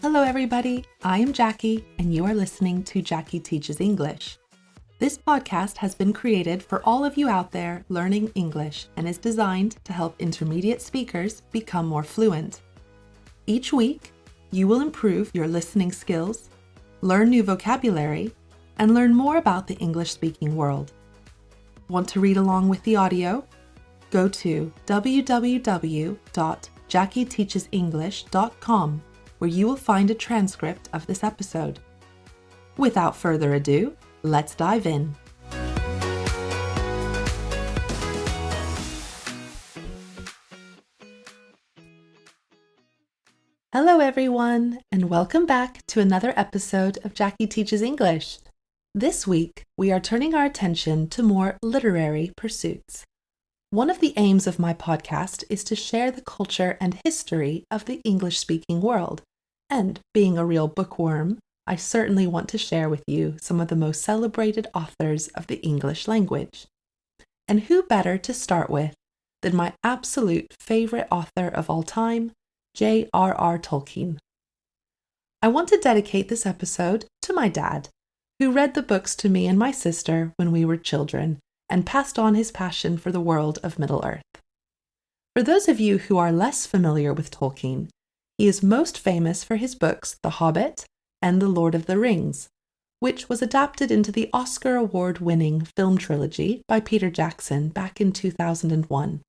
Hello everybody, I am Jackie and you are listening to Jackie Teaches English. This podcast has been created for all of you out there learning English and is designed to help intermediate speakers become more fluent. Each week, you will improve your listening skills, learn new vocabulary, and learn more about the English-speaking world. Want to read along with the audio? Go to www.jackieteachesenglish.com where you will find a transcript of this episode. Without further ado, let's dive in. Hello everyone, and welcome back to another episode of Jackie Teaches English. This week, we are turning our attention to more literary pursuits. One of the aims of my podcast is to share the culture and history of the English-speaking world, and being a real bookworm, I certainly want to share with you some of the most celebrated authors of the English language. And who better to start with than my absolute favorite author of all time, J.R.R. Tolkien. I want to dedicate this episode to my dad, who read the books to me and my sister when we were children and passed on his passion for the world of Middle-earth. For those of you who are less familiar with Tolkien, he is most famous for his books The Hobbit and The Lord of the Rings, which was adapted into the Oscar Award-winning film trilogy by Peter Jackson back in 2001.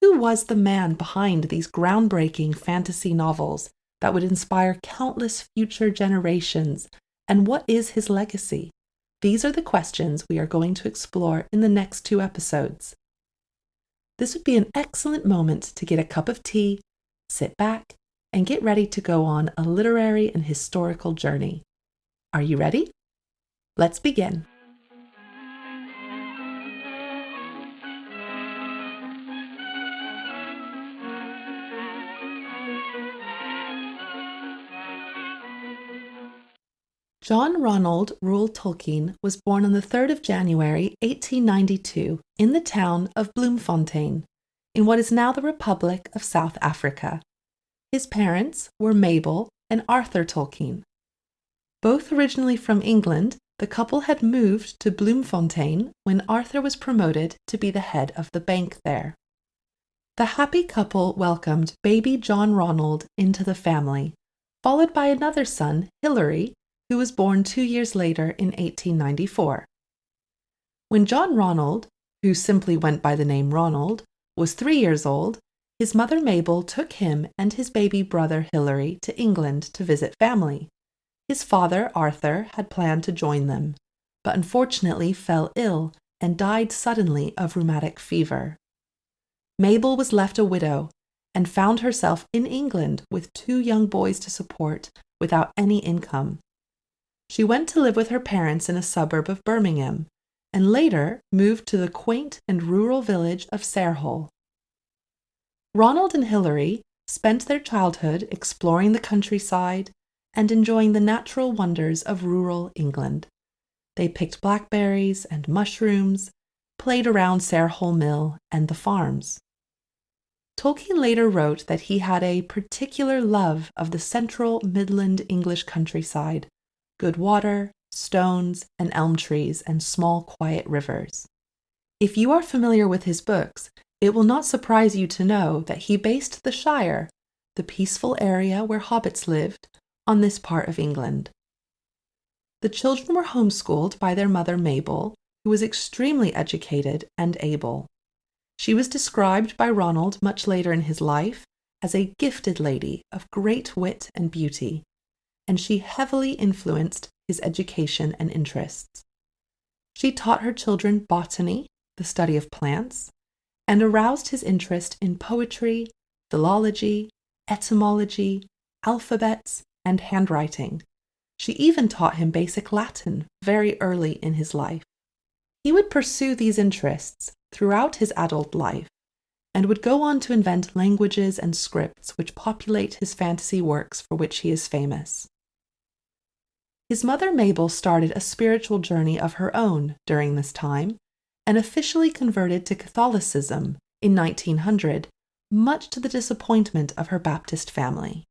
Who was the man behind these groundbreaking fantasy novels that would inspire countless future generations, and what is his legacy? These are the questions we are going to explore in the next 2 episodes. This would be an excellent moment to get a cup of tea, sit back, and get ready to go on a literary and historical journey. Are you ready? Let's begin. John Ronald Reuel Tolkien was born on the 3rd of January, 1892, in the town of Bloemfontein, in what is now the Republic of South Africa. His parents were Mabel and Arthur Tolkien. Both originally from England, the couple had moved to Bloemfontein when Arthur was promoted to be the head of the bank there. The happy couple welcomed baby John Ronald into the family, followed by another son, Hilary, who was born 2 years later in 1894. When John Ronald, who simply went by the name Ronald, was 3 years old, his mother Mabel took him and his baby brother Hilary to England to visit family. His father, Arthur, had planned to join them, but unfortunately fell ill and died suddenly of rheumatic fever. Mabel was left a widow and found herself in England with 2 young boys to support without any income. She went to live with her parents in a suburb of Birmingham, and later moved to the quaint and rural village of Sarehole. Ronald and Hilary spent their childhood exploring the countryside and enjoying the natural wonders of rural England. They picked blackberries and mushrooms, played around Sarehole Mill and the farms. Tolkien later wrote that he had a particular love of the central Midland English countryside, good water, stones, and elm trees, and small, quiet rivers. If you are familiar with his books, it will not surprise you to know that he based the Shire, the peaceful area where hobbits lived, on this part of England. The children were homeschooled by their mother Mabel, who was extremely educated and able. She was described by Ronald much later in his life as a gifted lady of great wit and beauty, and she heavily influenced his education and interests. She taught her children botany, the study of plants, and aroused his interest in poetry, philology, etymology, alphabets, and handwriting. She even taught him basic Latin very early in his life. He would pursue these interests throughout his adult life and would go on to invent languages and scripts which populate his fantasy works for which he is famous. His mother Mabel started a spiritual journey of her own during this time and officially converted to Catholicism in 1900, much to the disappointment of her Baptist family.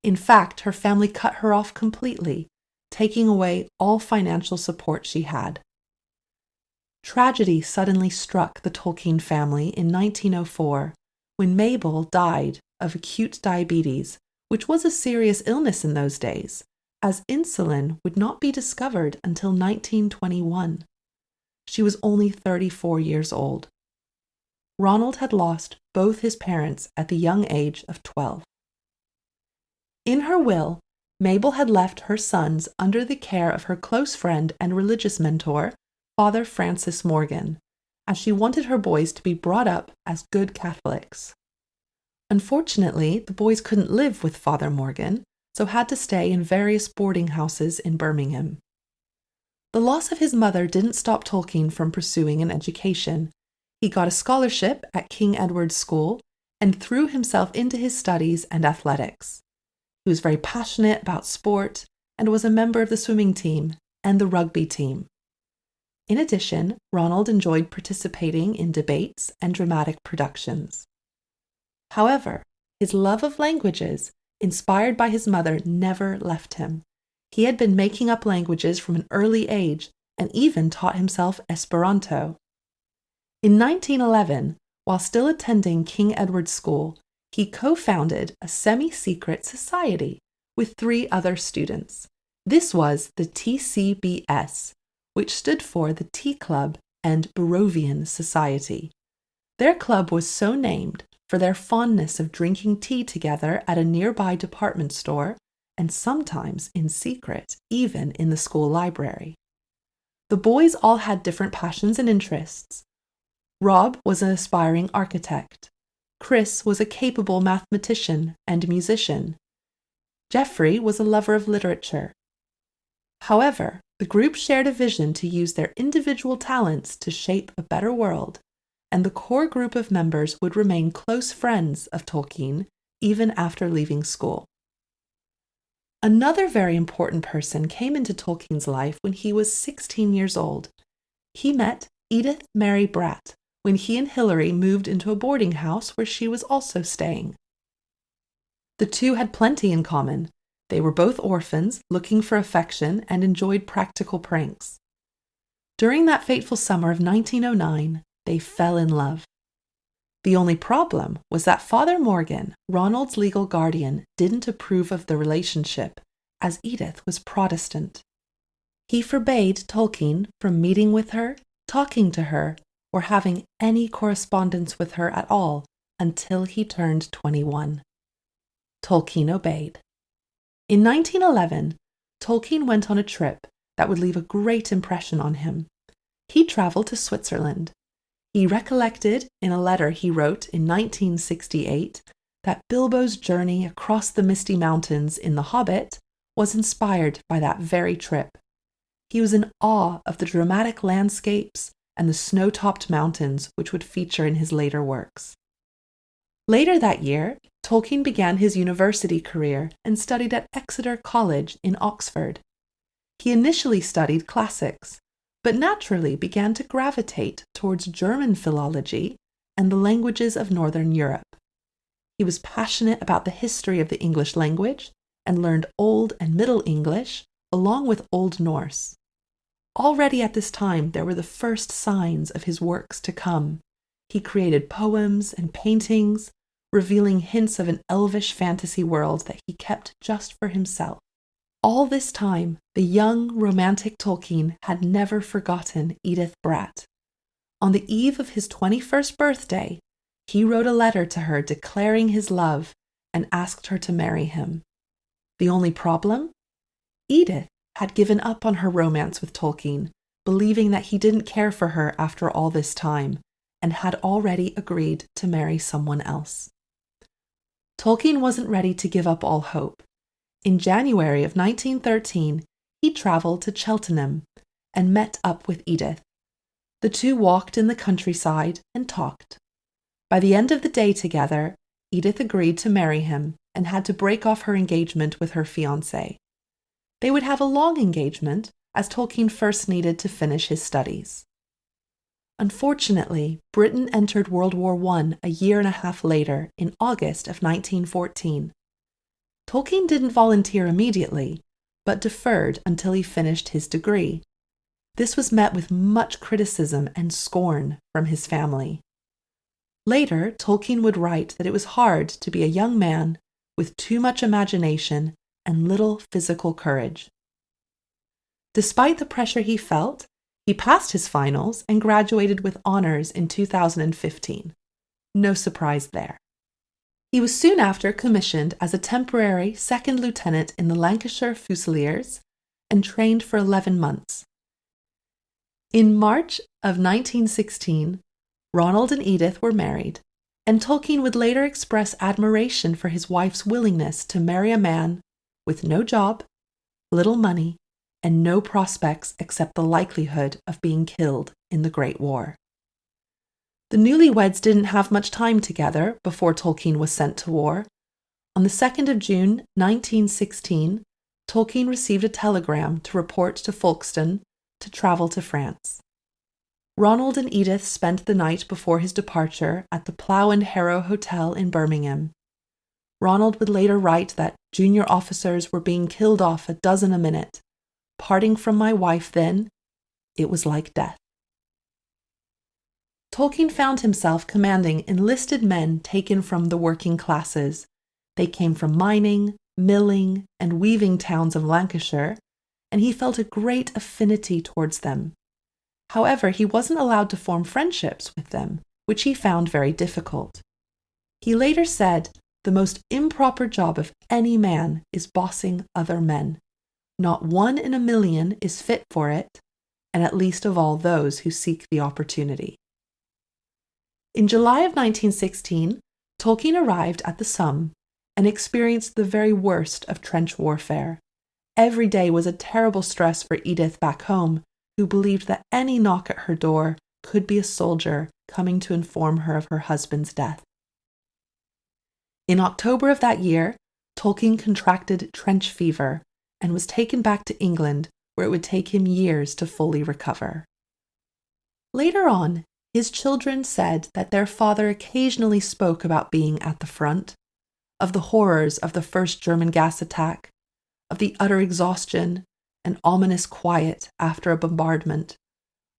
In fact, her family cut her off completely, taking away all financial support she had. Tragedy suddenly struck the Tolkien family in 1904 when Mabel died of acute diabetes, which was a serious illness in those days, as insulin would not be discovered until 1921. She was only 34 years old. Ronald had lost both his parents at the young age of 12. In her will, Mabel had left her sons under the care of her close friend and religious mentor, Father Francis Morgan, as she wanted her boys to be brought up as good Catholics. Unfortunately, the boys couldn't live with Father Morgan, so had to stay in various boarding houses in Birmingham. The loss of his mother didn't stop Tolkien from pursuing an education. He got a scholarship at King Edward's School and threw himself into his studies and athletics. He was very passionate about sport and was a member of the swimming team and the rugby team. In addition, Ronald enjoyed participating in debates and dramatic productions. However, his love of languages, inspired by his mother, never left him. He had been making up languages from an early age and even taught himself Esperanto. In 1911, while still attending King Edward's School, he co-founded a semi-secret society with 3 other students. This was the TCBS, which stood for the Tea Club and Barovian Society. Their club was so named for their fondness of drinking tea together at a nearby department store, and sometimes in secret, even in the school library. The boys all had different passions and interests. Rob was an aspiring architect. Chris was a capable mathematician and musician. Geoffrey was a lover of literature. However, the group shared a vision to use their individual talents to shape a better world, and the core group of members would remain close friends of Tolkien even after leaving school. Another very important person came into Tolkien's life when he was 16 years old. He met Edith Mary Bratt when he and Hilary moved into a boarding house where she was also staying. The two had plenty in common. They were both orphans, looking for affection, and enjoyed practical pranks. During that fateful summer of 1909, they fell in love. The only problem was that Father Morgan, Ronald's legal guardian, didn't approve of the relationship, as Edith was Protestant. He forbade Tolkien from meeting with her, talking to her, or having any correspondence with her at all until he turned 21. Tolkien obeyed. In 1911, Tolkien went on a trip that would leave a great impression on him. He traveled to Switzerland. He recollected in a letter he wrote in 1968 that Bilbo's journey across the misty mountains in The Hobbit was inspired by that very trip. He was in awe of the dramatic landscapes and the snow-topped mountains which would feature in his later works. Later that year, Tolkien began his university career and studied at Exeter College in Oxford. He initially studied classics, but naturally began to gravitate towards German philology and the languages of Northern Europe. He was passionate about the history of the English language and learned Old and Middle English along with Old Norse. Already at this time, there were the first signs of his works to come. He created poems and paintings, revealing hints of an elvish fantasy world that he kept just for himself. All this time, the young, romantic Tolkien had never forgotten Edith Bratt. On the eve of his 21st birthday, he wrote a letter to her declaring his love and asked her to marry him. The only problem? Edith had given up on her romance with Tolkien, believing that he didn't care for her after all this time, and had already agreed to marry someone else. Tolkien wasn't ready to give up all hope. In January of 1913, he traveled to Cheltenham and met up with Edith. The two walked in the countryside and talked. By the end of the day together, Edith agreed to marry him and had to break off her engagement with her fiancé. They would have a long engagement, as Tolkien first needed to finish his studies. Unfortunately, Britain entered World War I a year and a half later, in August of 1914. Tolkien didn't volunteer immediately, but deferred until he finished his degree. This was met with much criticism and scorn from his family. Later, Tolkien would write that it was hard to be a young man with too much imagination and little physical courage. Despite the pressure he felt, he passed his finals and graduated with honors in 2015. No surprise there. He was soon after commissioned as a temporary second lieutenant in the Lancashire Fusiliers and trained for 11 months. In March of 1916, Ronald and Edith were married, and Tolkien would later express admiration for his wife's willingness to marry a man with no job, little money, and no prospects except the likelihood of being killed in the Great War. The newlyweds didn't have much time together before Tolkien was sent to war. On the 2nd of June, 1916, Tolkien received a telegram to report to Folkestone to travel to France. Ronald and Edith spent the night before his departure at the Plough and Harrow Hotel in Birmingham. Ronald would later write that junior officers were being killed off a dozen a minute. Parting from my wife then, it was like death. Tolkien found himself commanding enlisted men taken from the working classes. They came from mining, milling, and weaving towns of Lancashire, and he felt a great affinity towards them. However, he wasn't allowed to form friendships with them, which he found very difficult. He later said, "The most improper job of any man is bossing other men. Not one in a million is fit for it, and at least of all those who seek the opportunity." In July of 1916, Tolkien arrived at the Somme and experienced the very worst of trench warfare. Every day was a terrible stress for Edith back home, who believed that any knock at her door could be a soldier coming to inform her of her husband's death. In October of that year, Tolkien contracted trench fever and was taken back to England, where it would take him years to fully recover. Later on, his children said that their father occasionally spoke about being at the front, of the horrors of the first German gas attack, of the utter exhaustion and ominous quiet after a bombardment,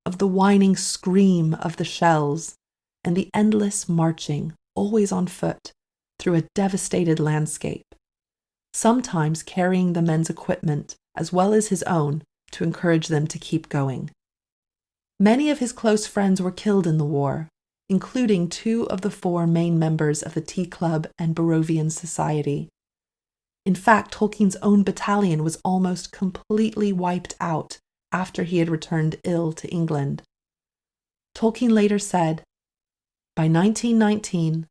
of the whining scream of the shells, and the endless marching, always on foot, through a devastated landscape, sometimes carrying the men's equipment as well as his own to encourage them to keep going. Many of his close friends were killed in the war, including 2 of the 4 main members of the Tea Club and Barovian Society. In fact, Tolkien's own battalion was almost completely wiped out after he had returned ill to England. Tolkien later said, "By 1919,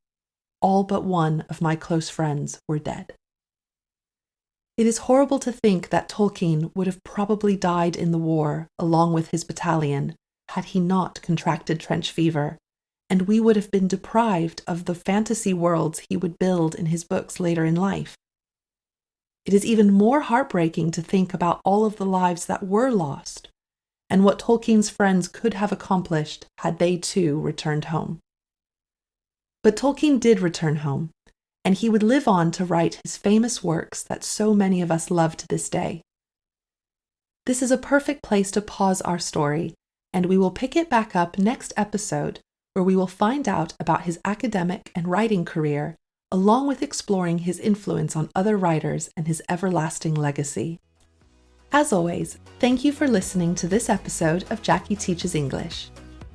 all but 1 of my close friends were dead." It is horrible to think that Tolkien would have probably died in the war along with his battalion had he not contracted trench fever, and we would have been deprived of the fantasy worlds he would build in his books later in life. It is even more heartbreaking to think about all of the lives that were lost, and what Tolkien's friends could have accomplished had they too returned home. But Tolkien did return home, and he would live on to write his famous works that so many of us love to this day. This is a perfect place to pause our story, and we will pick it back up next episode, where we will find out about his academic and writing career, along with exploring his influence on other writers and his everlasting legacy. As always, thank you for listening to this episode of Jackie Teaches English.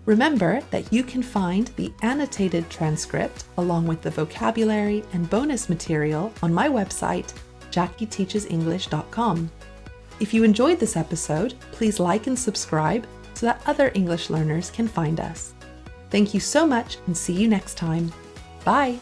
Remember that you can find the annotated transcript along with the vocabulary and bonus material on my website, JackieTeachesEnglish.com. If you enjoyed this episode, please like and subscribe so that other English learners can find us. Thank you so much and see you next time. Bye!